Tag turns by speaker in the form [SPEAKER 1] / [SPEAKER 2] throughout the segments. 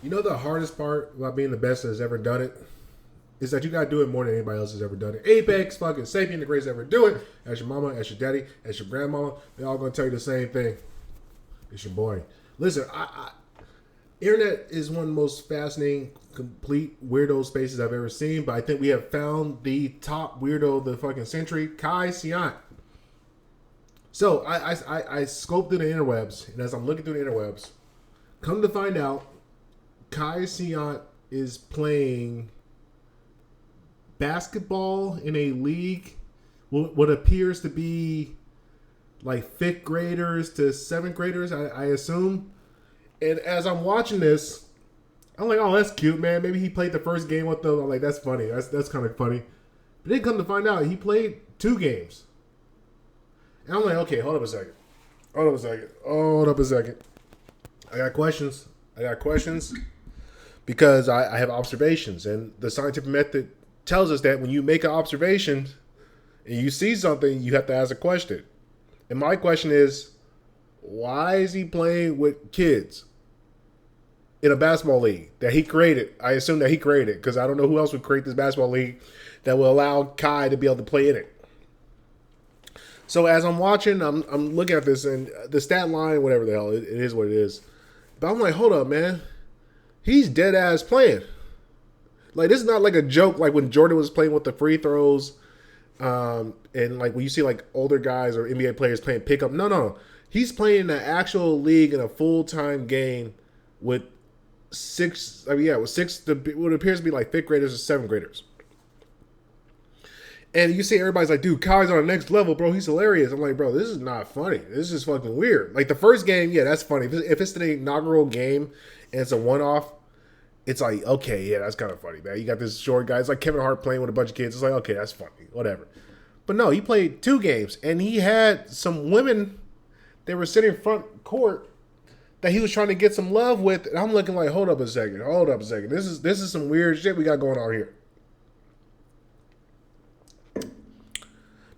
[SPEAKER 1] You know the hardest part about being the best that has ever done it is that you gotta do it more than anybody else has ever done it. Apex, fucking Sapien, the greatest ever do it. As your mama, as your daddy, as your grandmama, they all gonna tell you the same thing. It's your boy. Listen, internet is one of the most fascinating, complete weirdo spaces I've ever seen. But I think we have found the top weirdo of the fucking century, Kai Cenat. So I scoped through the interwebs, and as I'm looking through the interwebs, come to find out, Kai Cenat is playing basketball in a league, what appears to be like fifth graders to seventh graders, I assume. And as I'm watching this, I'm like, oh, that's cute, man. Maybe he played the first game with them. I'm like, that's funny. That's kind of funny. But then come to find out, he played 2 games. And I'm like, okay, hold up a second. Hold up a second. I got questions. Because I have observations. And the scientific method tells us that when you make an observation and you see something, you have to ask a question. And my question is, why is he playing with kids in a basketball league that he created? I assume that he created, because I don't know who else would create this basketball league that will allow Kai to be able to play in it. So as I'm watching, I'm looking at this, and the stat line, whatever the hell, it is what it is. But I'm like, hold up, man. He's dead ass playing. Like, this is not like a joke, like when Jordan was playing with the free throws, and like when you see like older guys or NBA players playing pickup. No. He's playing in an actual league in a full-time game with six, what appears to be like fifth graders or seventh graders. And you see everybody's like, dude, Kai's on the next level, bro. He's hilarious. I'm like, bro, this is not funny. This is fucking weird. Like the first game, yeah, that's funny. If it's the inaugural game and it's a one-off, it's like, okay, yeah, that's kind of funny, man. You got this short guy. It's like Kevin Hart playing with a bunch of kids. It's like, okay, that's funny. Whatever. But no, he played 2 games, and he had some women that were sitting front court that he was trying to get some love with. And I'm looking like, hold up a second. This is some weird shit we got going on here.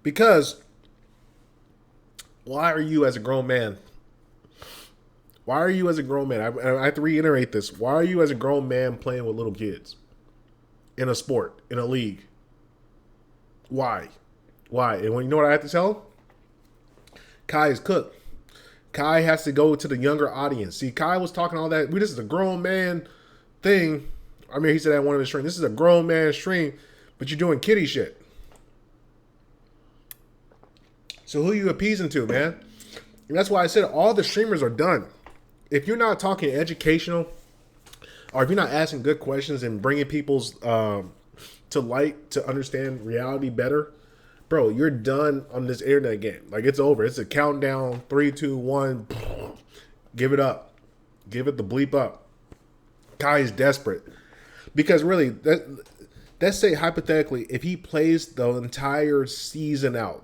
[SPEAKER 1] Because why are you as a grown man? I have to reiterate this. Why are you as a grown man playing with little kids in a sport, in a league? Why? And when you know what I have to tell him? Kai is cooked. Kai has to go to the younger audience. See, Kai was talking all that. This is a grown man thing. I mean, he said that in one of his streams. This is a grown man stream, but you're doing kiddie shit. So who are you appeasing to, man? And that's why I said all the streamers are done. If you're not talking educational, or if you're not asking good questions and bringing people's to light to understand reality better, bro, you're done on this internet game. Like, it's over. It's a countdown. 3, 2, 1. Give it up. Give it the bleep up. Kai is desperate. Because really, let's say hypothetically, if he plays the entire season out,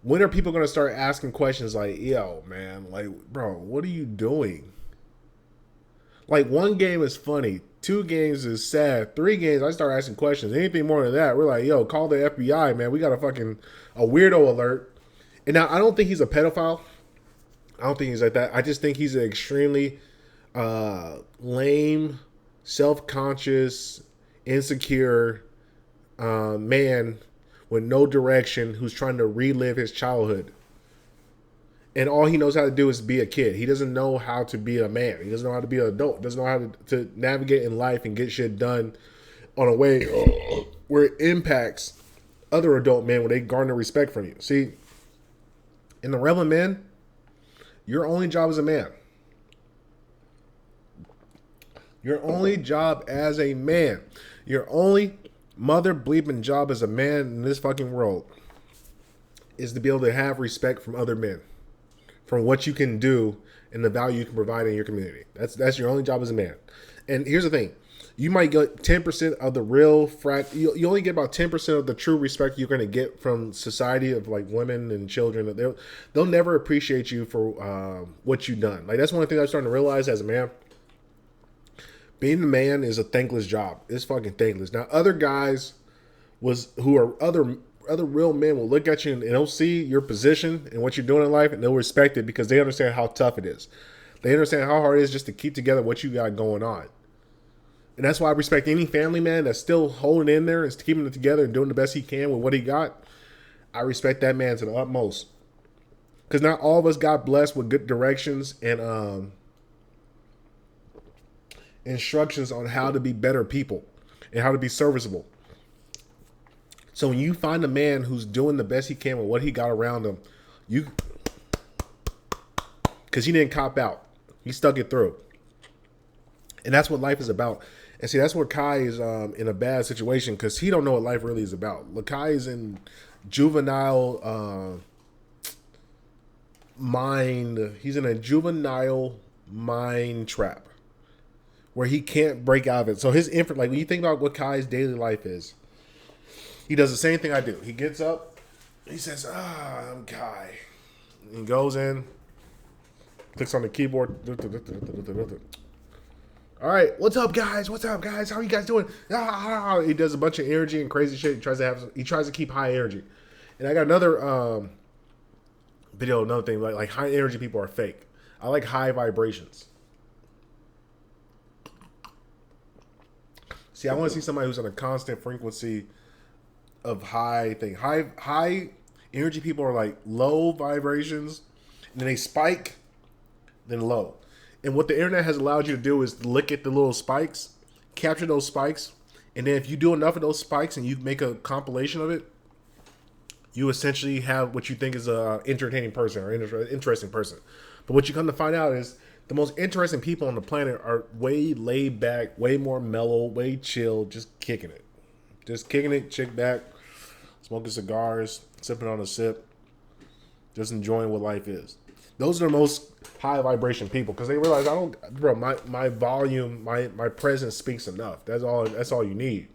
[SPEAKER 1] when are people going to start asking questions like, yo, man, like, bro, what are you doing? Like, 1 game is funny. 2 games is sad. 3 games, I start asking questions. Anything more than that, we're like, yo, call the FBI, man. We got a weirdo alert. And now, I don't think he's a pedophile. I don't think he's like that. I just think he's an extremely lame, self-conscious, insecure man with no direction who's trying to relive his childhood. And all he knows how to do is be a kid. He doesn't know how to be a man. He doesn't know how to be an adult. Doesn't know how to navigate in life and get shit done on a way where it impacts other adult men when they garner respect from you. See, in the realm of men, your only job as a man. Your only job as a man. Your only mother bleeping job as a man in this fucking world is to be able to have respect from other men, from what you can do and the value you can provide in your community. That's your only job as a man. And here's the thing. You might get 10% of the real you only get about 10% of the true respect you're going to get from society of like women and children. They'll never appreciate you for what you've done. Like, that's one thing I'm starting to realize as a man. Being a man is a thankless job. It's fucking thankless. Now, other guys who are other real men will look at you and they'll see your position and what you're doing in life, and they'll respect it because they understand how tough it is. They understand how hard it is just to keep together what you got going on. And that's why I respect any family man that's still holding in there and keeping it together and doing the best he can with what he got. I respect that man to the utmost. Because not all of us got blessed with good directions and instructions on how to be better people and how to be serviceable. So when you find a man who's doing the best he can with what he got around him, because he didn't cop out. He stuck it through. And that's what life is about. And see, that's where Kai is in a bad situation because he don't know what life really is about. Look, Kai is in juvenile mind. He's in a juvenile mind trap where he can't break out of it. So his like when you think about what Kai's daily life is, he does the same thing I do. He gets up, he says, I'm Kai. And he goes in, clicks on the keyboard. All right, what's up, guys? What's up, guys? How are you guys doing? He does a bunch of energy and crazy shit. He tries to keep high energy. And I got another video, another thing like high energy people are fake. I like high vibrations. See, I want to see somebody who's on a constant frequency of high thing. High energy people are like low vibrations, and then they spike, then low. And what the internet has allowed you to do is look at the little spikes, capture those spikes, and then if you do enough of those spikes and you make a compilation of it, you essentially have what you think is a entertaining person or interesting person. But what you come to find out is the most interesting people on the planet are way laid back, way more mellow, way chill, just kicking it. Just kicking it, chick back, smoking cigars, sipping on a sip, just enjoying what life is. Those are the most high vibration people because they realize my volume, my presence speaks enough. That's all you need.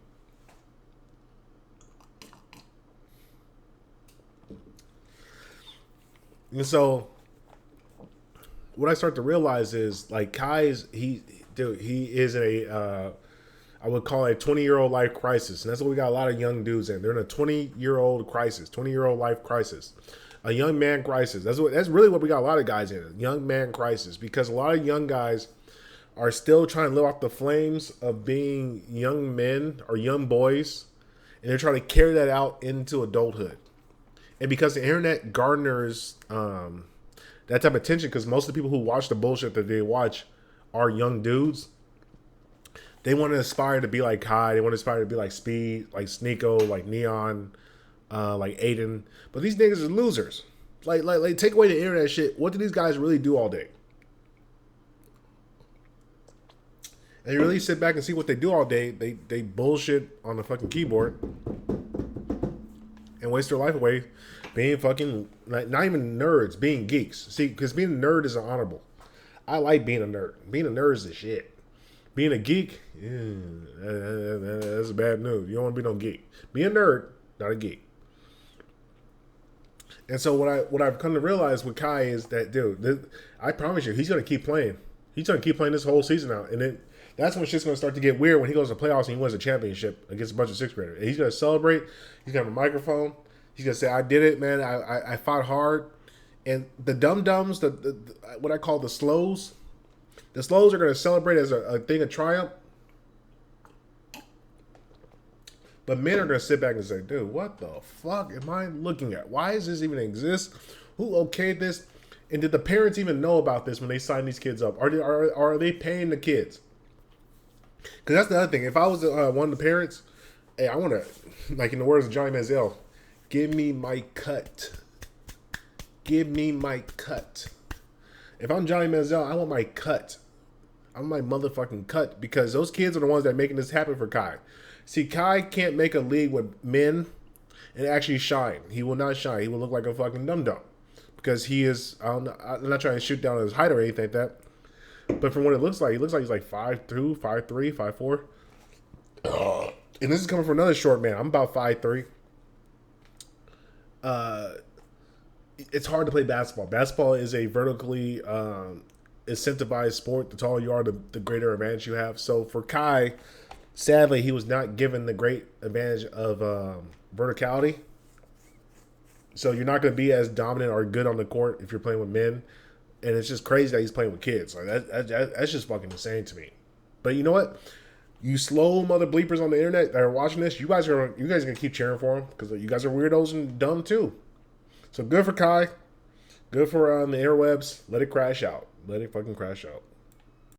[SPEAKER 1] And so what I start to realize is like Kai's he is I would call it a 20-year-old life crisis. And that's what we got a lot of young dudes in. They're in a 20-year-old crisis, 20-year-old life crisis. A young man crisis. That's really what we got a lot of guys in. A young man crisis. Because a lot of young guys are still trying to live off the flames of being young men or young boys. And they're trying to carry that out into adulthood. And because the internet garners that type of attention, because most of the people who watch the bullshit that they watch are young dudes. They want to aspire to be like Kai. They want to aspire to be like Speed, like Sneeko, like Neon, like Aiden. But these niggas are losers. Like take away the internet shit. What do these guys really do all day? And you really sit back and see what they do all day. They bullshit on the fucking keyboard and waste their life away being fucking, not even nerds, being geeks. See, because being a nerd is honorable. I like being a nerd. Being a nerd is the shit. Being a geek, that's bad news. You don't want to be no geek. Be a nerd, not a geek. And so what I've come to realize with Kai is that, dude, I promise you, he's gonna keep playing. He's gonna keep playing this whole season out, and then that's when shit's gonna start to get weird when he goes to playoffs and he wins a championship against a bunch of sixth graders. And he's gonna celebrate. He's gonna have a microphone. He's gonna say, "I did it, man. I fought hard." And the dum-dums, the what I call the slows are gonna celebrate as a thing of triumph. But men are going to sit back and say, dude, what the fuck am I looking at? Why does this even exist? Who okayed this? And did the parents even know about this when they signed these kids up? Are they paying the kids? Because that's the other thing. If I was one of the parents, hey, I want to, like in the words of Johnny Manziel, give me my cut. Give me my cut. If I'm Johnny Manziel, I want my cut. I want my motherfucking cut because those kids are the ones that are making this happen for Kai. See, Kai can't make a league with men and actually shine. He will not shine. He will look like a fucking dum-dum. Because he is, I'm not trying to shoot down his height or anything like that. But from what it looks like, he looks like he's like 5'2", 5'3", 5'4". And this is coming from another short man. I'm about 5'3". It's hard to play basketball. Basketball is a vertically incentivized sport. The taller you are, the greater advantage you have. So for Kai, sadly, he was not given the great advantage of verticality. So you're not going to be as dominant or good on the court if you're playing with men. and it's just crazy that he's playing with kids. Like that's just fucking insane to me. But you know what? You slow mother bleepers on the internet that are watching this, you guys are gonna keep cheering for him because you guys are weirdos and dumb too. So good for Kai. Good for the interwebs. Let it crash out. Let it fucking crash out.